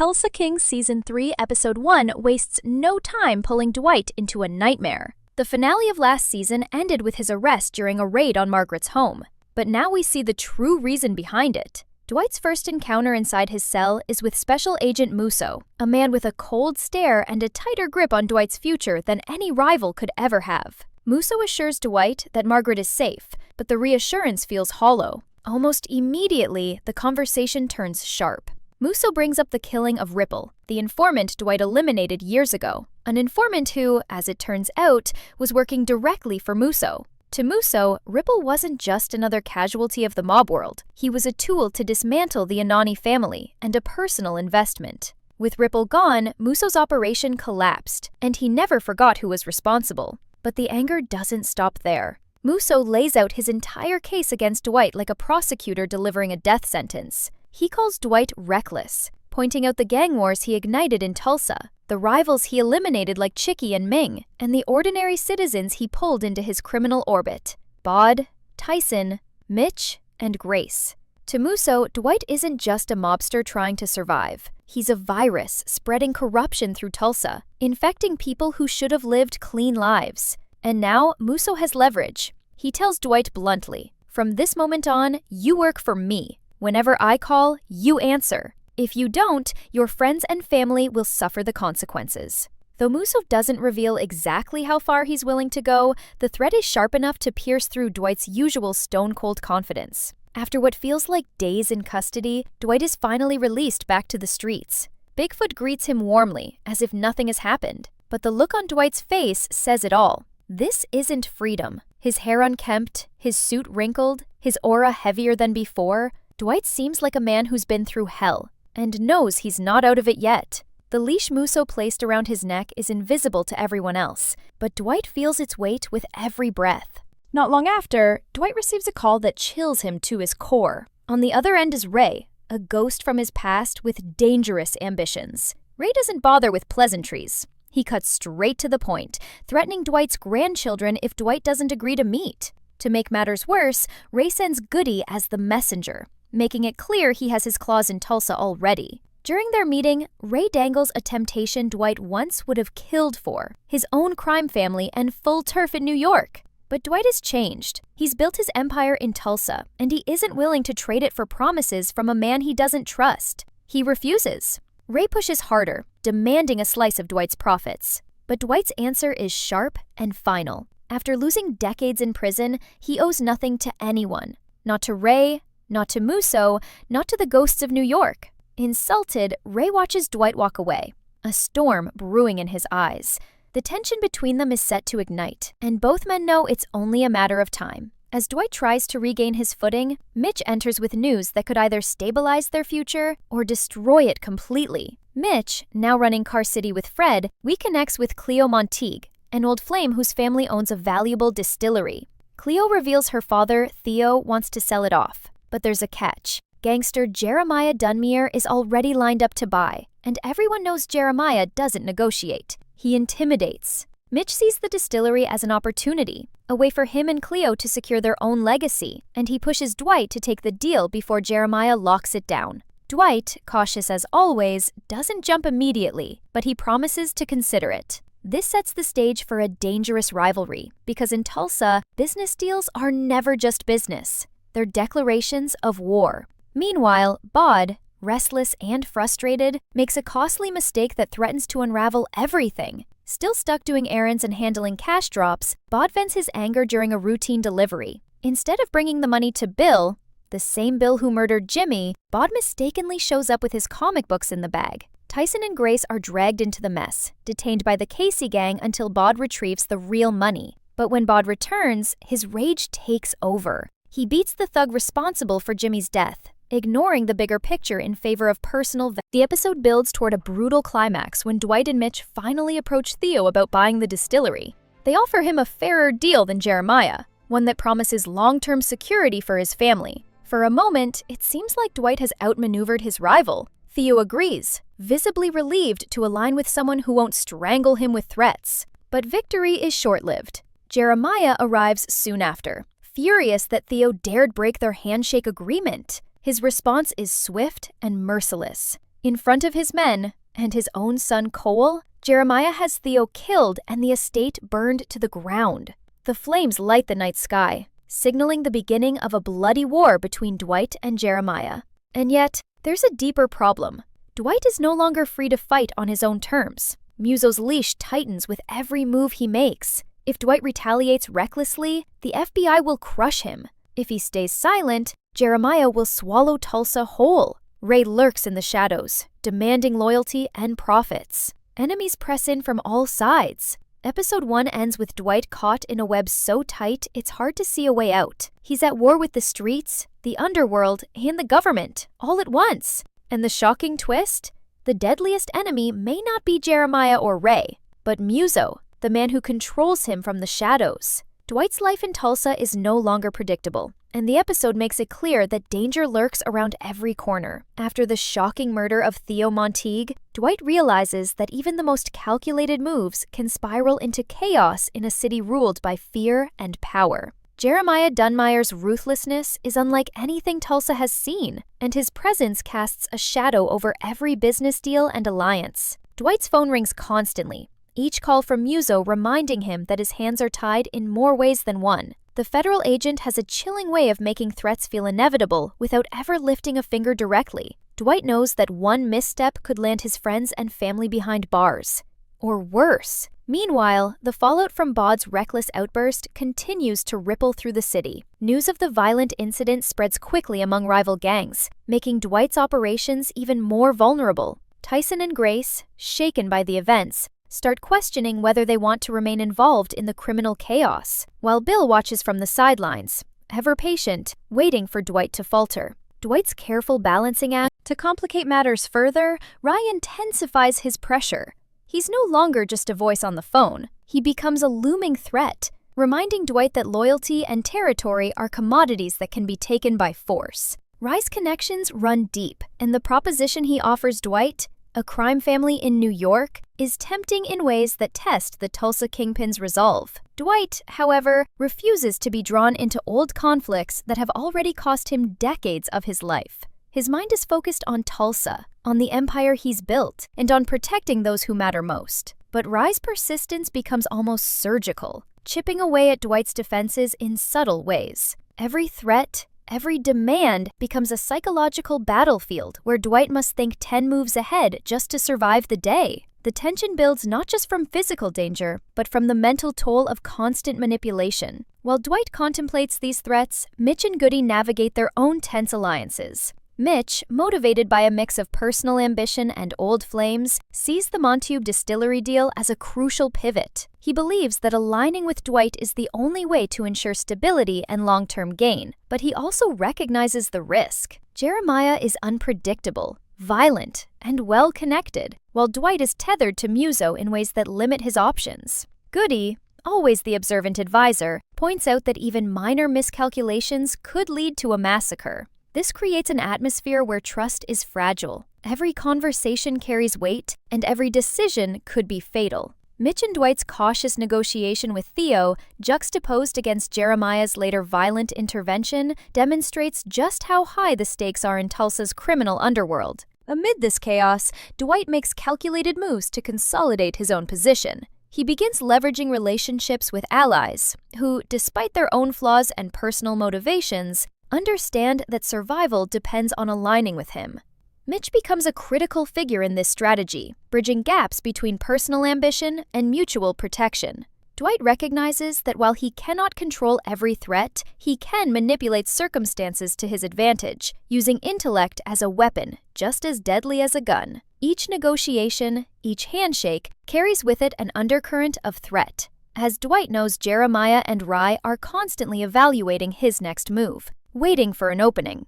Tulsa King Season 3, Episode 1 wastes no time pulling Dwight into a nightmare. The finale of last season ended with his arrest during a raid on Margaret's home, but now we see the true reason behind it. Dwight's first encounter inside his cell is with Special Agent Muso, a man with a cold stare and a tighter grip on Dwight's future than any rival could ever have. Muso assures Dwight that Margaret is safe, but the reassurance feels hollow. Almost immediately, the conversation turns sharp. Muso brings up the killing of Ripple, the informant Dwight eliminated years ago, an informant who, as it turns out, was working directly for Muso. To Muso, Ripple wasn't just another casualty of the mob world. He was a tool to dismantle the Anani family and a personal investment. With Ripple gone, Muso's operation collapsed, and he never forgot who was responsible. But the anger doesn't stop there. Muso lays out his entire case against Dwight like a prosecutor delivering a death sentence. He calls Dwight reckless, pointing out the gang wars he ignited in Tulsa, the rivals he eliminated like Chicky and Ming, and the ordinary citizens he pulled into his criminal orbit: Bod, Tyson, Mitch, and Grace. To Muso, Dwight isn't just a mobster trying to survive. He's a virus spreading corruption through Tulsa, infecting people who should have lived clean lives. And now, Muso has leverage. He tells Dwight bluntly, "From this moment on, you work for me. Whenever I call, you answer. If you don't, your friends and family will suffer the consequences." Though Muso doesn't reveal exactly how far he's willing to go, the threat is sharp enough to pierce through Dwight's usual stone-cold confidence. After what feels like days in custody, Dwight is finally released back to the streets. Bigfoot greets him warmly, as if nothing has happened. But the look on Dwight's face says it all. This isn't freedom. His hair unkempt, his suit wrinkled, his aura heavier than before, Dwight seems like a man who's been through hell, and knows he's not out of it yet. The leash Muso placed around his neck is invisible to everyone else, but Dwight feels its weight with every breath. Not long after, Dwight receives a call that chills him to his core. On the other end is Ray, a ghost from his past with dangerous ambitions. Ray doesn't bother with pleasantries. He cuts straight to the point, threatening Dwight's grandchildren if Dwight doesn't agree to meet. To make matters worse, Ray sends Goody as the messenger, making it clear he has his claws in Tulsa already. During their meeting, Ray dangles a temptation Dwight once would have killed for: his own crime family and full turf in New York. But Dwight has changed. He's built his empire in Tulsa, and he isn't willing to trade it for promises from a man he doesn't trust. He refuses. Ray pushes harder, demanding a slice of Dwight's profits. But Dwight's answer is sharp and final. After losing decades in prison, he owes nothing to anyone. Not to Ray, not to Muso, not to the ghosts of New York. Insulted, Ray watches Dwight walk away, a storm brewing in his eyes. The tension between them is set to ignite, and both men know it's only a matter of time. As Dwight tries to regain his footing, Mitch enters with news that could either stabilize their future or destroy it completely. Mitch, now running Car City with Fred, reconnects with Cleo Monteague, an old flame whose family owns a valuable distillery. Cleo reveals her father, Theo, wants to sell it off. But there's a catch. Gangster Jeremiah Dunmere is already lined up to buy, and everyone knows Jeremiah doesn't negotiate. He intimidates. Mitch sees the distillery as an opportunity, a way for him and Cleo to secure their own legacy, and he pushes Dwight to take the deal before Jeremiah locks it down. Dwight, cautious as always, doesn't jump immediately, but he promises to consider it. This sets the stage for a dangerous rivalry, because in Tulsa, business deals are never just business. They're declarations of war. Meanwhile, Bod, restless and frustrated, makes a costly mistake that threatens to unravel everything. Still stuck doing errands and handling cash drops, Bod vents his anger during a routine delivery. Instead of bringing the money to Bill, the same Bill who murdered Jimmy, Bod mistakenly shows up with his comic books in the bag. Tyson and Grace are dragged into the mess, detained by the Casey gang until Bod retrieves the real money. But when Bod returns, his rage takes over. He beats the thug responsible for Jimmy's death, ignoring the bigger picture in favor of personal vengeance. The episode builds toward a brutal climax when Dwight and Mitch finally approach Theo about buying the distillery. They offer him a fairer deal than Jeremiah, one that promises long-term security for his family. For a moment, it seems like Dwight has outmaneuvered his rival. Theo agrees, visibly relieved to align with someone who won't strangle him with threats. But victory is short-lived. Jeremiah arrives soon after, furious that Theo dared break their handshake agreement. His response is swift and merciless. In front of his men and his own son Cole, Jeremiah has Theo killed and the estate burned to the ground. The flames light the night sky, signaling the beginning of a bloody war between Dwight and Jeremiah. And yet, there's a deeper problem. Dwight is no longer free to fight on his own terms. Muso's leash tightens with every move he makes. If Dwight retaliates recklessly, the FBI will crush him. If he stays silent, Jeremiah will swallow Tulsa whole. Ray lurks in the shadows, demanding loyalty and profits. Enemies press in from all sides. Episode 1 ends with Dwight caught in a web so tight it's hard to see a way out. He's at war with the streets, the underworld, and the government, all at once. And the shocking twist? The deadliest enemy may not be Jeremiah or Ray, but Muso, the man who controls him from the shadows. Dwight's life in Tulsa is no longer predictable, and the episode makes it clear that danger lurks around every corner. After the shocking murder of Theo Monteague, Dwight realizes that even the most calculated moves can spiral into chaos in a city ruled by fear and power. Jeremiah Dunmire's ruthlessness is unlike anything Tulsa has seen, and his presence casts a shadow over every business deal and alliance. Dwight's phone rings constantly, each call from Muso reminding him that his hands are tied in more ways than one. The federal agent has a chilling way of making threats feel inevitable without ever lifting a finger directly. Dwight knows that one misstep could land his friends and family behind bars. Or worse. Meanwhile, the fallout from Bod's reckless outburst continues to ripple through the city. News of the violent incident spreads quickly among rival gangs, making Dwight's operations even more vulnerable. Tyson and Grace, shaken by the events, start questioning whether they want to remain involved in the criminal chaos, while Bill watches from the sidelines, ever patient, waiting for Dwight to falter. Dwight's careful balancing act. To complicate matters further, Rye intensifies his pressure. He's no longer just a voice on the phone. He becomes a looming threat, reminding Dwight that loyalty and territory are commodities that can be taken by force. Rye's connections run deep, and the proposition he offers Dwight, a crime family in New York, is tempting in ways that test the Tulsa Kingpin's resolve. Dwight, however, refuses to be drawn into old conflicts that have already cost him decades of his life. His mind is focused on Tulsa, on the empire he's built, and on protecting those who matter most. But Rye's persistence becomes almost surgical, chipping away at Dwight's defenses in subtle ways. Every threat, every demand becomes a psychological battlefield where Dwight must think 10 moves ahead just to survive the day. The tension builds not just from physical danger, but from the mental toll of constant manipulation. While Dwight contemplates these threats, Mitch and Goody navigate their own tense alliances. Mitch, motivated by a mix of personal ambition and old flames, sees the Montague distillery deal as a crucial pivot. He believes that aligning with Dwight is the only way to ensure stability and long-term gain, but he also recognizes the risk. Jeremiah is unpredictable, violent, and well-connected, while Dwight is tethered to Muso in ways that limit his options. Goody, always the observant advisor, points out that even minor miscalculations could lead to a massacre. This creates an atmosphere where trust is fragile. Every conversation carries weight, and every decision could be fatal. Mitch and Dwight's cautious negotiation with Theo, juxtaposed against Jeremiah's later violent intervention, demonstrates just how high the stakes are in Tulsa's criminal underworld. Amid this chaos, Dwight makes calculated moves to consolidate his own position. He begins leveraging relationships with allies, who, despite their own flaws and personal motivations, understand that survival depends on aligning with him. Mitch becomes a critical figure in this strategy, bridging gaps between personal ambition and mutual protection. Dwight recognizes that while he cannot control every threat, he can manipulate circumstances to his advantage, using intellect as a weapon just as deadly as a gun. Each negotiation, each handshake, carries with it an undercurrent of threat, as Dwight knows Jeremiah and Rye are constantly evaluating his next move, waiting for an opening.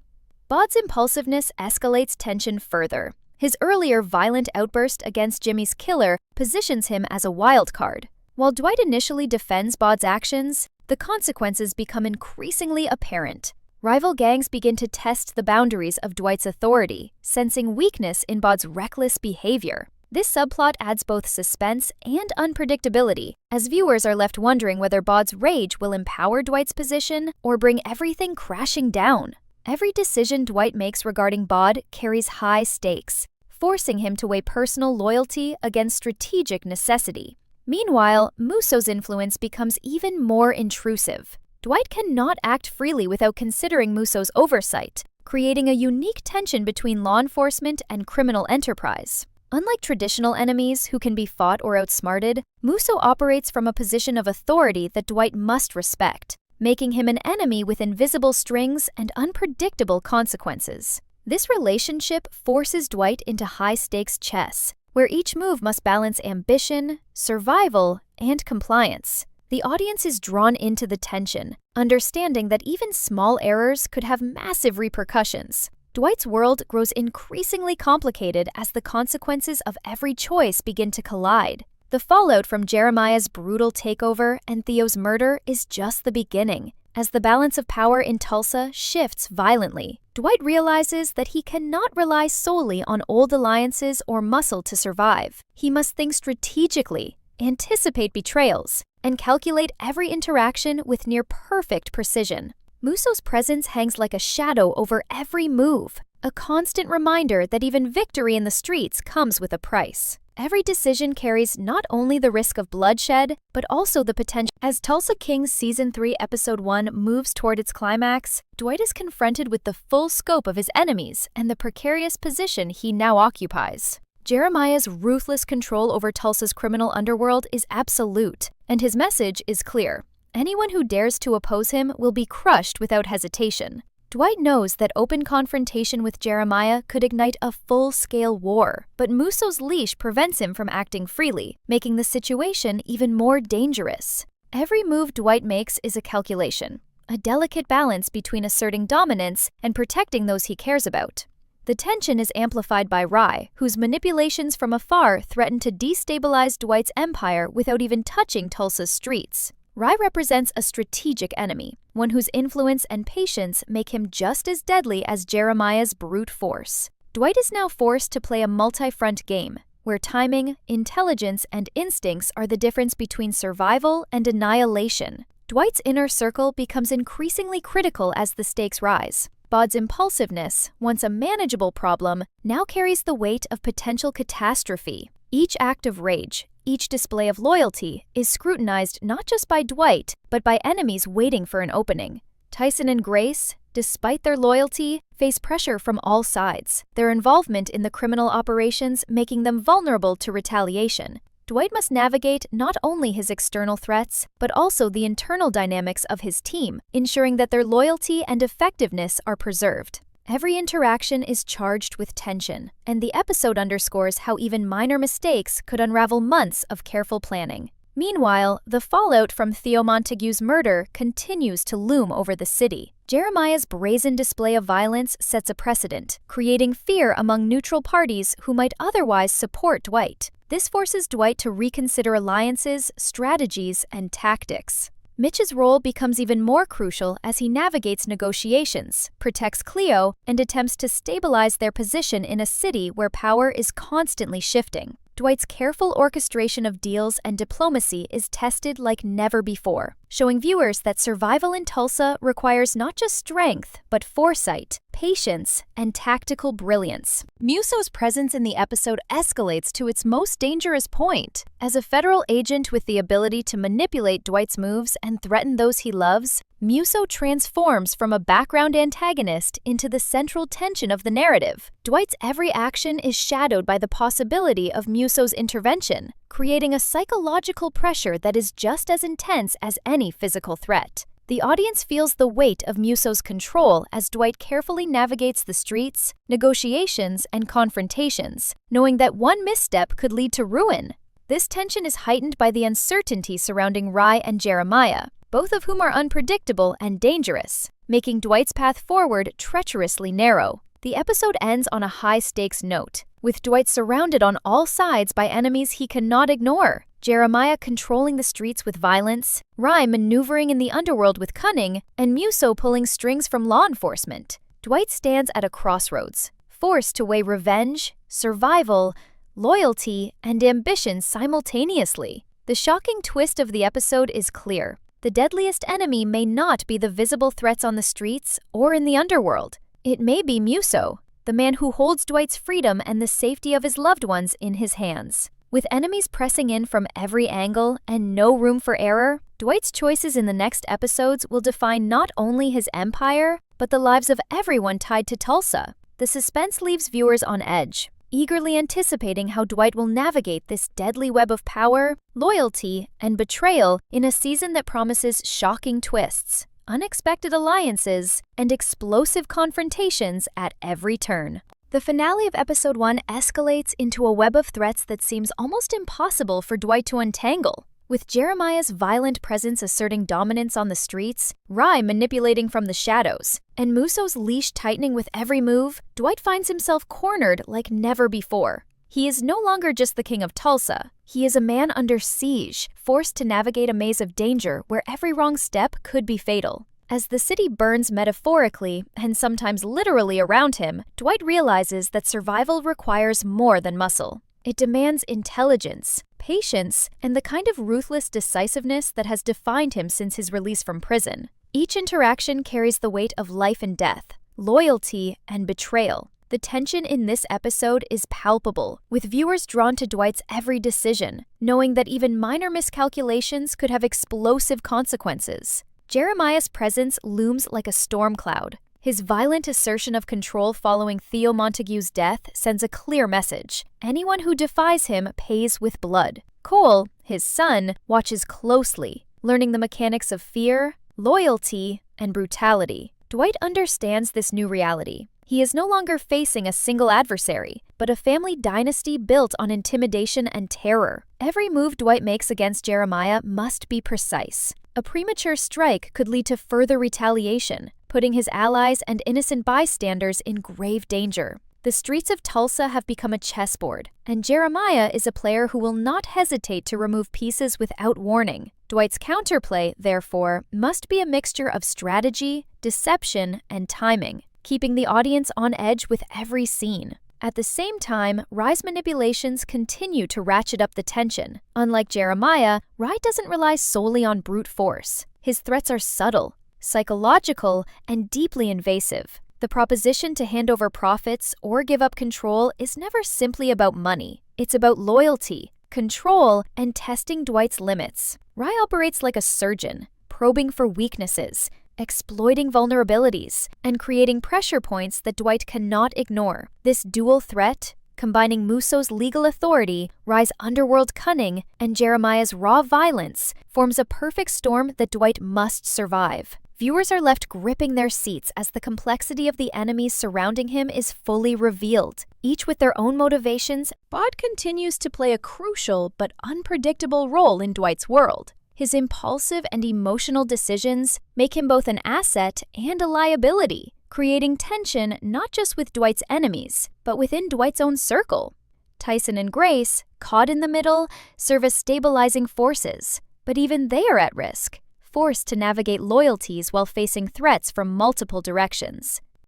Bod's impulsiveness escalates tension further. His earlier violent outburst against Jimmy's killer positions him as a wild card. While Dwight initially defends Bod's actions, the consequences become increasingly apparent. Rival gangs begin to test the boundaries of Dwight's authority, sensing weakness in Bod's reckless behavior. This subplot adds both suspense and unpredictability, as viewers are left wondering whether Bod's rage will empower Dwight's position or bring everything crashing down. Every decision Dwight makes regarding Bod carries high stakes. forcing him to weigh personal loyalty against strategic necessity. Meanwhile, Muso's influence becomes even more intrusive. Dwight cannot act freely without considering Muso's oversight, creating a unique tension between law enforcement and criminal enterprise. Unlike traditional enemies who can be fought or outsmarted, Muso operates from a position of authority that Dwight must respect, making him an enemy with invisible strings and unpredictable consequences. This relationship forces Dwight into high-stakes chess, where each move must balance ambition, survival, and compliance. The audience is drawn into the tension, understanding that even small errors could have massive repercussions. Dwight's world grows increasingly complicated as the consequences of every choice begin to collide. The fallout from Jeremiah's brutal takeover and Theo's murder is just the beginning. As the balance of power in Tulsa shifts violently, Dwight realizes that he cannot rely solely on old alliances or muscle to survive. He must think strategically, anticipate betrayals, and calculate every interaction with near-perfect precision. Muso's presence hangs like a shadow over every move, a constant reminder that even victory in the streets comes with a price. Every decision carries not only the risk of bloodshed, but also the potential. As Tulsa King Season 3 Episode 1 moves toward its climax, Dwight is confronted with the full scope of his enemies and the precarious position he now occupies. Jeremiah's ruthless control over Tulsa's criminal underworld is absolute, and his message is clear. Anyone who dares to oppose him will be crushed without hesitation. Dwight knows that open confrontation with Jeremiah could ignite a full-scale war, but Muso's leash prevents him from acting freely, making the situation even more dangerous. Every move Dwight makes is a calculation, a delicate balance between asserting dominance and protecting those he cares about. The tension is amplified by Rye, whose manipulations from afar threaten to destabilize Dwight's empire without even touching Tulsa's streets. Rye represents a strategic enemy, one whose influence and patience make him just as deadly as Jeremiah's brute force. Dwight is now forced to play a multi-front game, where timing, intelligence, and instincts are the difference between survival and annihilation. Dwight's inner circle becomes increasingly critical as the stakes rise. Bod's impulsiveness, once a manageable problem, now carries the weight of potential catastrophe. Each act of rage, each display of loyalty, is scrutinized not just by Dwight, but by enemies waiting for an opening. Tyson and Grace, despite their loyalty, face pressure from all sides, their involvement in the criminal operations making them vulnerable to retaliation. Dwight must navigate not only his external threats, but also the internal dynamics of his team, ensuring that their loyalty and effectiveness are preserved. Every interaction is charged with tension, and the episode underscores how even minor mistakes could unravel months of careful planning. Meanwhile, the fallout from Theo Montague's murder continues to loom over the city. Jeremiah's brazen display of violence sets a precedent, creating fear among neutral parties who might otherwise support Dwight. This forces Dwight to reconsider alliances, strategies, and tactics. Mitch's role becomes even more crucial as he navigates negotiations, protects Cleo, and attempts to stabilize their position in a city where power is constantly shifting. Dwight's careful orchestration of deals and diplomacy is tested like never before, showing viewers that survival in Tulsa requires not just strength, but foresight, patience, and tactical brilliance. Muso's presence in the episode escalates to its most dangerous point. As a federal agent with the ability to manipulate Dwight's moves and threaten those he loves, Muso transforms from a background antagonist into the central tension of the narrative. Dwight's every action is shadowed by the possibility of Muso's intervention, creating a psychological pressure that is just as intense as any physical threat. The audience feels the weight of Muso's control as Dwight carefully navigates the streets, negotiations, and confrontations, knowing that one misstep could lead to ruin. This tension is heightened by the uncertainty surrounding Rye and Jeremiah, both of whom are unpredictable and dangerous, making Dwight's path forward treacherously narrow. The episode ends on a high-stakes note, with Dwight surrounded on all sides by enemies he cannot ignore. Jeremiah controlling the streets with violence, Rye maneuvering in the underworld with cunning, and Muso pulling strings from law enforcement. Dwight stands at a crossroads, forced to weigh revenge, survival, loyalty, and ambition simultaneously. The shocking twist of the episode is clear. The deadliest enemy may not be the visible threats on the streets or in the underworld. It may be Muso, the man who holds Dwight's freedom and the safety of his loved ones in his hands. With enemies pressing in from every angle and no room for error, Dwight's choices in the next episodes will define not only his empire, but the lives of everyone tied to Tulsa. The suspense leaves viewers on edge, eagerly anticipating how Dwight will navigate this deadly web of power, loyalty, and betrayal in a season that promises shocking twists, unexpected alliances, and explosive confrontations at every turn. The finale of Episode 1 escalates into a web of threats that seems almost impossible for Dwight to untangle. With Jeremiah's violent presence asserting dominance on the streets, Rye manipulating from the shadows, and Muso's leash tightening with every move, Dwight finds himself cornered like never before. He is no longer just the king of Tulsa. He is a man under siege, forced to navigate a maze of danger where every wrong step could be fatal. As the city burns metaphorically and sometimes literally around him, Dwight realizes that survival requires more than muscle. It demands intelligence, patience, and the kind of ruthless decisiveness that has defined him since his release from prison. Each interaction carries the weight of life and death, loyalty, and betrayal. The tension in this episode is palpable, with viewers drawn to Dwight's every decision, knowing that even minor miscalculations could have explosive consequences. Jeremiah's presence looms like a storm cloud. His violent assertion of control following Theo Montague's death sends a clear message. Anyone who defies him pays with blood. Cole, his son, watches closely, learning the mechanics of fear, loyalty, and brutality. Dwight understands this new reality. He is no longer facing a single adversary, but a family dynasty built on intimidation and terror. Every move Dwight makes against Jeremiah must be precise. A premature strike could lead to further retaliation, putting his allies and innocent bystanders in grave danger. The streets of Tulsa have become a chessboard, and Jeremiah is a player who will not hesitate to remove pieces without warning. Dwight's counterplay, therefore, must be a mixture of strategy, deception, and timing, keeping the audience on edge with every scene. At the same time, Rye's manipulations continue to ratchet up the tension. Unlike Jeremiah, Rye doesn't rely solely on brute force. His threats are subtle, psychological, and deeply invasive. The proposition to hand over profits or give up control is never simply about money. It's about loyalty, control, and testing Dwight's limits. Rye operates like a surgeon, probing for weaknesses, exploiting vulnerabilities, and creating pressure points that Dwight cannot ignore. This dual threat, combining Muso's legal authority, Rye's underworld cunning, and Jeremiah's raw violence, forms a perfect storm that Dwight must survive. Viewers are left gripping their seats as the complexity of the enemies surrounding him is fully revealed. Each with their own motivations, Bod continues to play a crucial but unpredictable role in Dwight's world. His impulsive and emotional decisions make him both an asset and a liability, creating tension not just with Dwight's enemies, but within Dwight's own circle. Tyson and Grace, caught in the middle, serve as stabilizing forces, but even they are at risk, forced to navigate loyalties while facing threats from multiple directions.